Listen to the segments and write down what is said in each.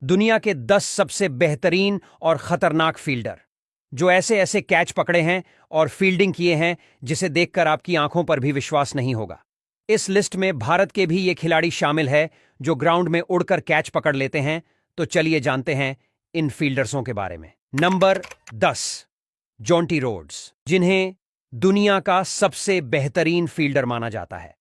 दुनिया के 10 सबसे बेहतरीन और खतरनाक फील्डर जो ऐसे ऐसे कैच पकड़े हैं और फील्डिंग किए हैं जिसे देखकर आपकी आंखों पर भी विश्वास नहीं होगा। इस लिस्ट में भारत के भी ये खिलाड़ी शामिल है जो ग्राउंड में उड़कर कैच पकड़ लेते हैं। तो चलिए जानते हैं इन फील्डर्सों के बारे में। नंबर 10, जोंटी रोड्स, जिन्हें दुनिया का सबसे बेहतरीन फील्डर माना जाता है।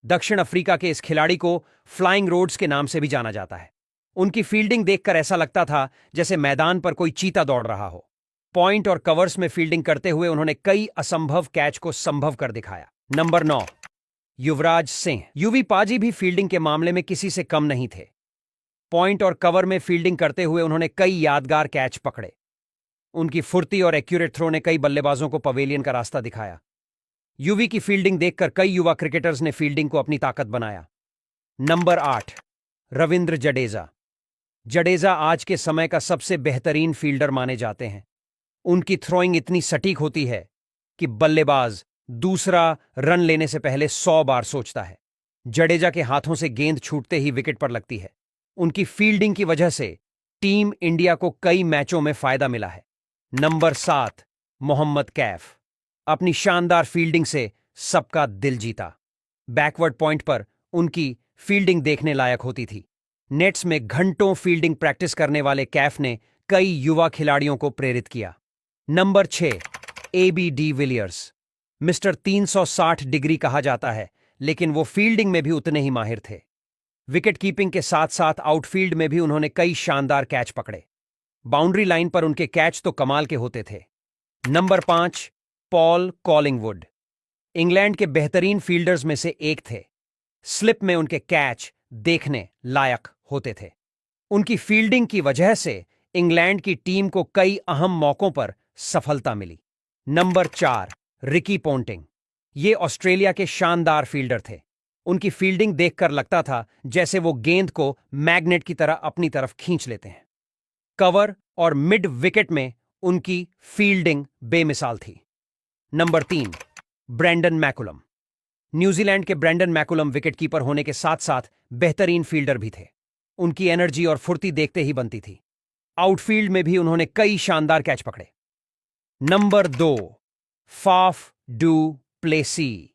दक्षिण अफ्रीका के इस खिलाड़ी को फ्लाइंग रोड्स के नाम से भी जाना जाता है। उनकी फील्डिंग देखकर ऐसा लगता था जैसे मैदान पर कोई चीता दौड़ रहा हो। पॉइंट और कवर्स में फील्डिंग करते हुए उन्होंने कई असंभव कैच को संभव कर दिखाया। नंबर 9, युवराज सिंह। युवी पाजी भी फील्डिंग के मामले में किसी से कम नहीं थे। पॉइंट और कवर में फील्डिंग करते हुए उन्होंने कई यादगार कैच पकड़े। उनकी फुर्ती और एक्यूरेट थ्रो ने कई बल्लेबाजों को पवेलियन का रास्ता दिखाया। युवी की फील्डिंग देखकर कई युवा क्रिकेटर्स ने फील्डिंग को अपनी ताकत बनाया। नंबर 8, रविंद्र जडेजा। जडेजा आज के समय का सबसे बेहतरीन फील्डर माने जाते हैं। उनकी थ्रोइंग इतनी सटीक होती है कि बल्लेबाज दूसरा रन लेने से पहले 100 बार सोचता है। जडेजा के हाथों से गेंद छूटते ही विकेट पर लगती है। उनकी फील्डिंग की वजह से टीम इंडिया को कई मैचों में फायदा मिला है। नंबर 7, मोहम्मद कैफ। अपनी शानदार फील्डिंग से सबका दिल जीता। बैकवर्ड पॉइंट पर उनकी फील्डिंग देखने लायक होती थी। नेट्स में घंटों फील्डिंग प्रैक्टिस करने वाले कैफ ने कई युवा खिलाड़ियों को प्रेरित किया। Number 6, AB de Villiers. Mister 360 degree कहा जाता है, लेकिन वो फील्डिंग में भी उतने ही माहिर थे। विकेट कीपिंग के साथ साथ आउटफील्ड में भी उन्होंने कई शानदार कैच पकड़े। बाउंड्री लाइन पर उनके कैच तो कमाल के होते थे। Number 5, Paul Collingwood. इंग्लैंड के बेहतरीन फील्डर्स में से एक थे। स्लिप में उनके कैच देखने लायक होते थे। उनकी फील्डिंग की वजह से इंग्लैंड की टीम को कई अहम मौकों पर सफलता मिली। Number 4, Ricky Ponting. ये ऑस्ट्रेलिया के शानदार फील्डर थे। उनकी फील्डिंग देखकर लगता था जैसे वो गेंद को मैग्नेट की तरह अपनी तरफ खींच लेते हैं। कवर और मिड विकेट में उनकी फील्डिंग बेमिसाल थी। Number 3, Brendon McCullum. न्यूजीलैंड के ब्रेंडन मैकुलम विकेटकीपर होने के साथ साथ बेहतरीन फील्डर भी थे। उनकी एनर्जी और फुर्ती देखते ही बनती थी। आउटफील्ड में भी उन्होंने कई शानदार कैच पकड़े। Number 2, Faf du Plessis.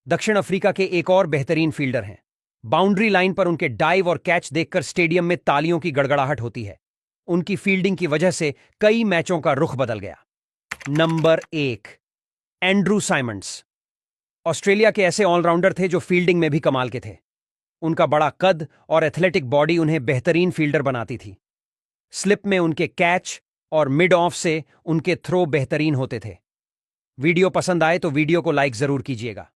दक्षिण अफ्रीका के एक और बेहतरीन फील्डर हैं। बाउंड्री लाइन पर उनके डाइव और कैच देखकर स्टेडियम में तालियों की गड़गड़ाहट होती है। उनकी फील्डिंग की वजह से कई मैचों का रुख बदल गया। Number 1, Andrew Symonds. ऑस्ट्रेलिया के ऐसे ऑलराउंडर थे जो फील्डिंग में भी कमाल के थे। उनका बड़ा कद और एथलेटिक बॉडी उन्हें बेहतरीन फील्डर बनाती थी। स्लिप में उनके कैच और मिड ऑफ से उनके थ्रो बेहतरीन होते थे। वीडियो पसंद आए तो वीडियो को लाइक जरूर कीजिएगा।